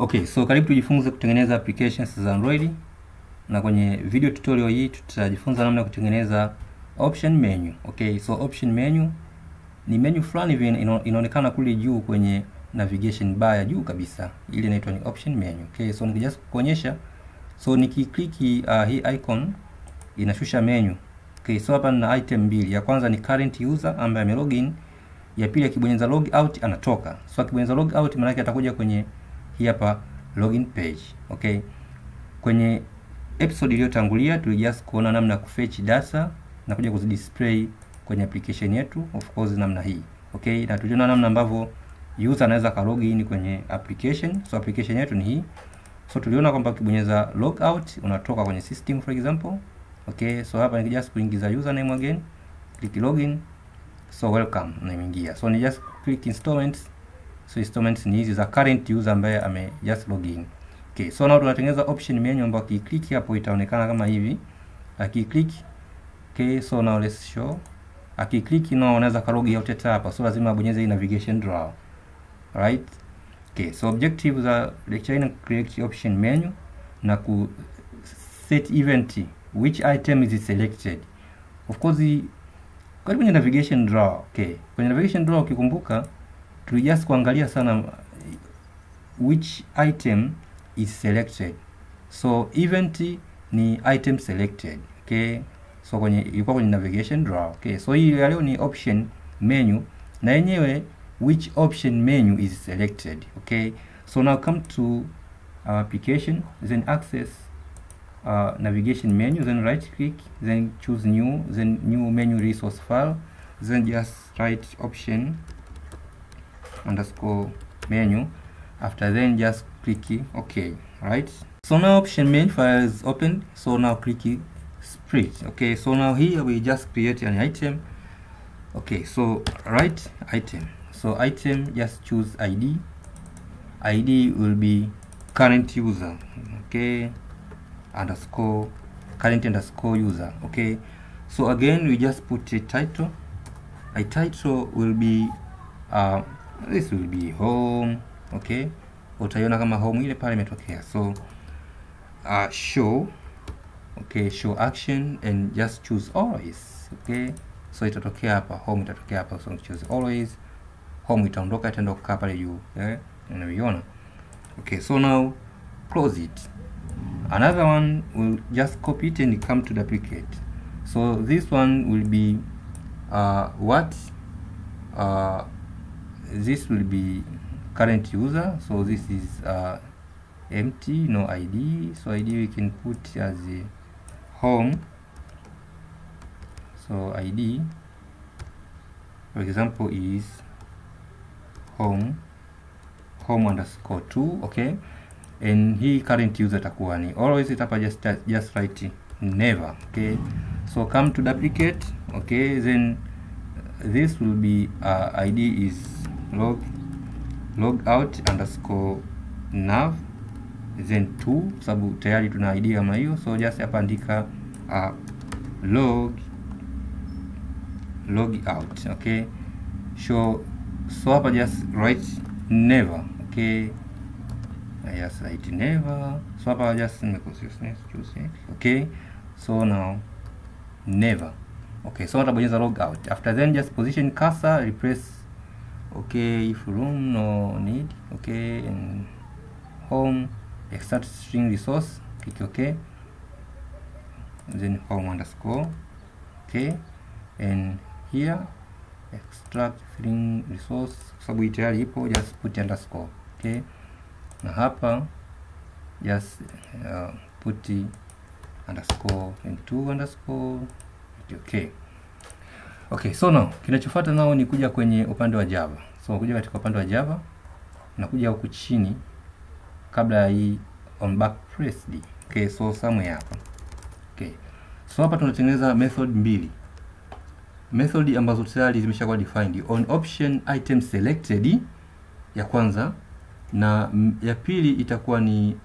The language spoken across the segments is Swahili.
Okay, so karibu tujifunze kutengeneza applications za Android, na kwenye video tutorial hii tutajifunza namna ya kutengeneza option menu. Okay, so option menu ni menu fulani hivi inaonekana kule juu kwenye navigation bar ya juu kabisa. Ile inaitwa ni option menu. Okay, so nikija kuonyesha, so nikiklik hii icon inashusha menu. Okay, so hapa nina item mbili. Ya kwanza ni current user ambaye ame login. Ya pili akibonyeza log out anatoka. So akibonyeza log out maana yake atakuja kwenye hii hapa login page. Okay, kwenye episode iliyotangulia tulijust kuona namna ya kufetch data na kuja kuzidisplay kwenye application yetu, of course namna hii. Okay, na tuliona namna ambavyo user anaweza ka login kwenye application. So application yetu ni hii. So tuliona kwamba ukibonyeza log out unatoka kwenye system for example. Okay, so hapa nikija kuingiza username again, click login, so welcome na imeingia. So ni just click installments. So installments ni hizi za current user ambaye ame just login. Okay, so now tunatengeneza option menu ambayo ukiklik hapo itaonekana kama hivi. Akiklik, okay, so now let's show. Akiklik now unaweza ka log out hapa. So lazima abonyeze hii navigation draw. Right? Okay, so objective za lecture ni create option menu na ku set event which item is selected. Of course kwenye navigation draw. Okay, kwenye navigation draw ukikumbuka tulijust kuangalia sana which item is selected. So event ni item selected. Okay, so ilikuwa kwenye navigation draw. Okay, so hii leo ni option menu na yenyewe which option menu is selected. Okay, so now come to application, then access navigation menu, then right click, then choose new, then new menu resource file, then just write option underscore menu. After then just click OK. Right, so now option menu file is opened. So now click split. Okay, so now here we just create an item. Okay, so write item. So item, just choose ID. ID will be current user. Okay, underscore current underscore user. Okay, so again we just put a title. A title will be this will be home. Okay, utaiona kama home ile pale imetokea. So show. Okay, show action and just choose always. Okay, so itatokea hapa home, itatokea hapa. So choose always. Home itaondoka, itaenda kukaa pale juu. Unaiona? Okay, so now close it. Another one will just copy it and come to duplicate. So this one will be what this will be current user. So this is empty, no ID. So ID we can put as a home. So ID for example is home underscore 2. Okay, and he current user takuwa ni always, itapa just write never. Okay, so come to duplicate. Okay, then this will be ID is logout underscore nav, then 2 sababu tayari tuna ID kama hiyo. So just hapa andika logout. Okay, so hapa just write never. Okay, just write never. So hapa just choose it. Okay, so now never. Okay, so utabonyeza logout. After then just position cursor, replace. Okay, if room no need. Okay, and home extract string resource, click OK, then home underscore. Okay, and here extract string resource sababu tayari ipo, just put underscore. Okay, na hapa just put underscore and 2 underscore. Okay. Okay, so now kinachofuata nao ni kuja kwenye upande wa Java. So kuja katika upande wa Java na kuja huku chini kabla ya hii on back pressed. Okay, so somewhere hapa. Okay, so hapa tunatengeneza method mbili. Method ambazo tayari zimeshakuwa defined. On option item selected ya kwanza, na ya pili itakuwa ni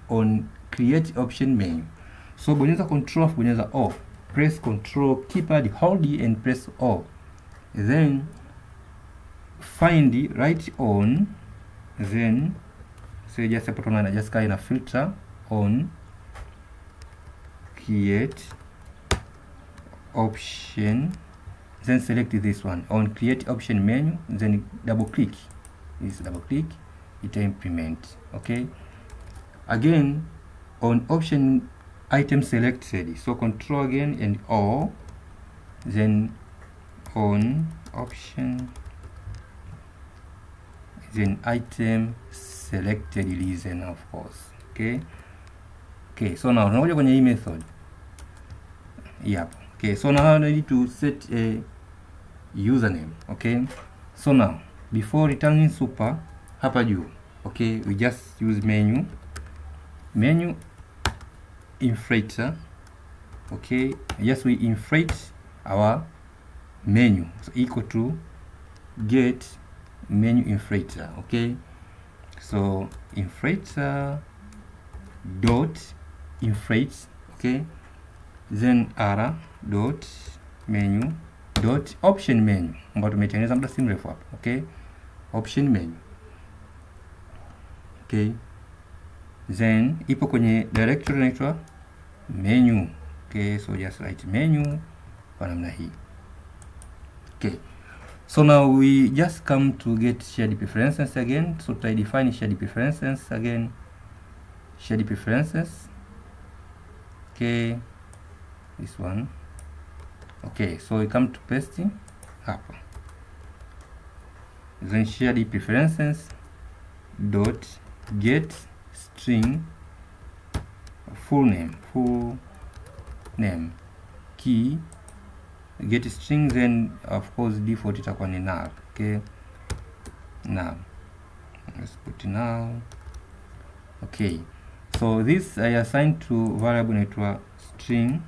on create option menu. So bonyeza control, bonyeza O, press control keypad, hold and press O, then find right on, then so just hapo tunaona just kai na filter on create option, then select this one on create option menu, then double click it implement. Okay, again on option item selected, so control again and O, then on option, then item selected reason, of course. Okay, so now tunakuja kwenye hii method. Yep. Okay, so now I need to set a username. Okay, so now before returning super hapa juu, okay, we just use menu inflator. Okay, yes, we inflate our menu, so equal to get menu inflator. Okay, so inflator dot inflate, okay, then r dot menu dot option menu ambayo tumetengeneza muda si mrefu hapo. Okay, option menu. Okay, then ipo kwenye directory inaitwa menu. Okay, so just write menu kwa namna hii. Okay, so now we just come to get shared preferences again. So I define shared preferences again, shared preferences. Okay, this one. Okay, so we come to pasting hapa, then shared preferences dot get string full name key get string, then of course default itakuwa ni null. Okay, now let's put null. Okay, so this I assign to variable inaitwa string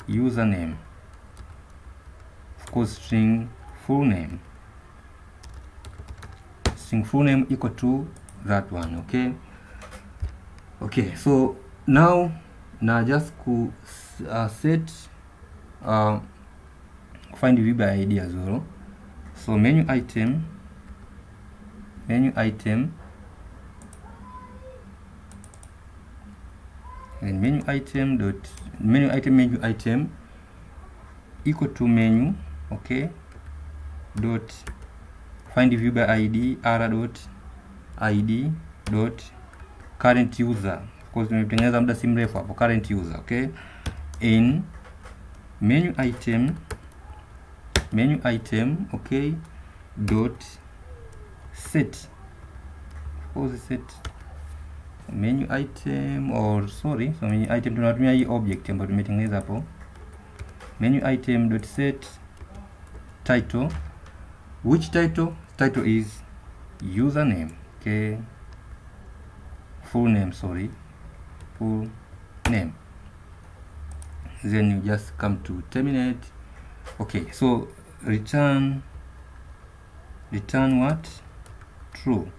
username, of course string full name equal to that one. Okay, so now just ku set find view by ID as well. So menu item and menu item equal to menu. Okay, dot find view by ID r dot id dot current user, of course tumetengeneza muda si mrefu hapo, current user. Okay, in menu item okay dot set, of course set menu item, or sorry, so menu item tunatumia hii object ambayo tumetengeneza hapo, menu item dot set title, which title is username. Okay, full name, then you just come to terminate. Okay, so return what, true,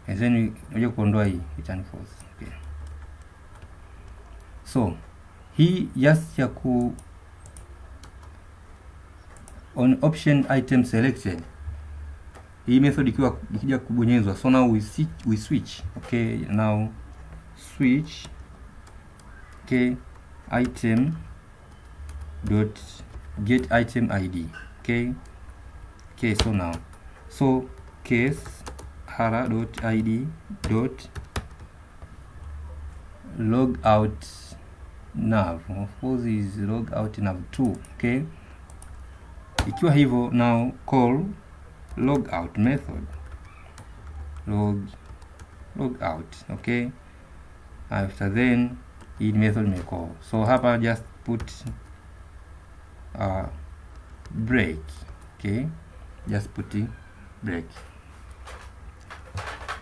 and then you kuondoa hii return false. Okay, so hii just ya ku on option item selected, hii method ikija kubonyezwa, so now we switch. Okay, now switch. Okay, item dot get item ID. Okay, so now case r dot id dot logout nav, of course is logout nav 2. Okay, ikiwa hivyo, now call logout method, logout. Okay, after then hii method may call, so hapa just put break. Okay, just put break.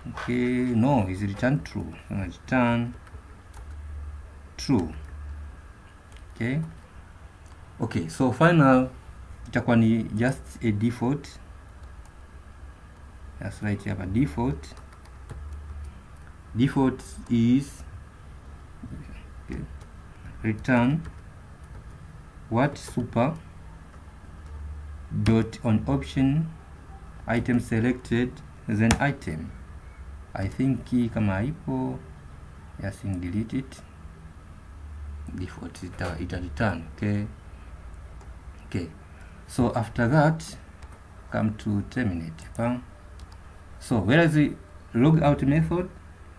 Okay, no, is return true, return true. Okay, so final itakuwa ni just a default. That's right here, but default is return what super dot on option item selected, then item. I think kama haipo just delete it, default ita return. Okay, so after that come to terminate. So where is the logout method?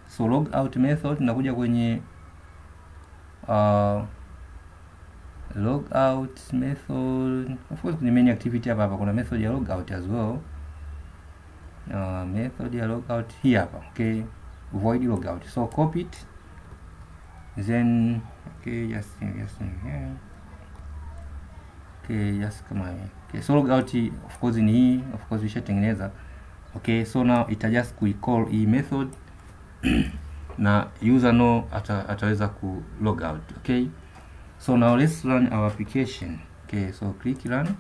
So logout method nakuja kwenye logout method, of course kwenye main activity hapa kuna method ya logout as well. Method ya logout hii hapa. Okay, void logout. So copy it, then just here. Just kama hii. So logout of course ni hii, of course vishatengeneza. So now ita just call hii method na user no ataweza ku logout. So now let's run our application. So click run.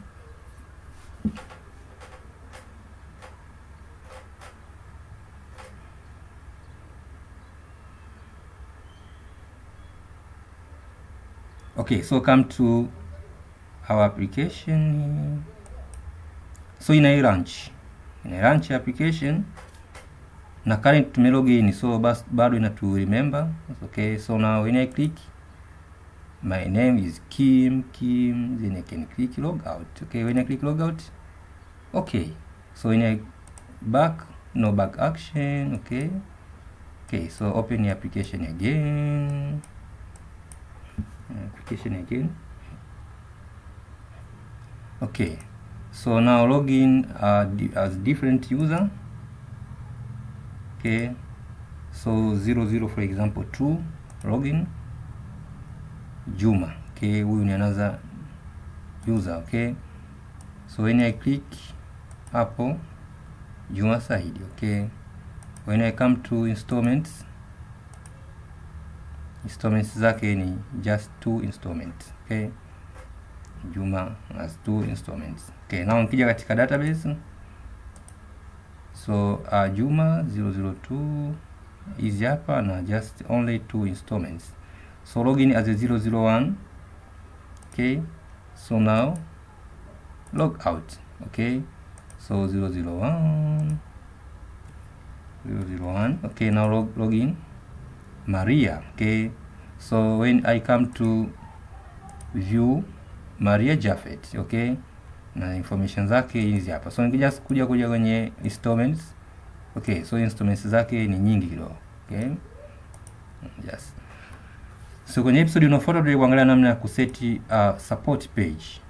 So come to our application. So in a launch application na current tume login, so bado ina to remember. So now when I click my name is Kim, then I can click logout. When I click logout, so when I back, no back action. So open the application again. So now login as different user. So 00 for example 2 login Juma. Huyu ni another user. So when I click hapo Juma side. When I come to installments zake ni just 2 installments. Juma has 2 installments. Now nikija katika database, so Juma 002 is hapa na just only 2 installments. So login as a 001. So now log out. So 001. Now login Maria. So when I come to view Maria Jafet, na information zake hizi hapa. So nikija kuja kwenye installments. So installments zake ni nyingi kidogo. So kwenye episode inayofuata tutaangalia namna ya kuseti support page.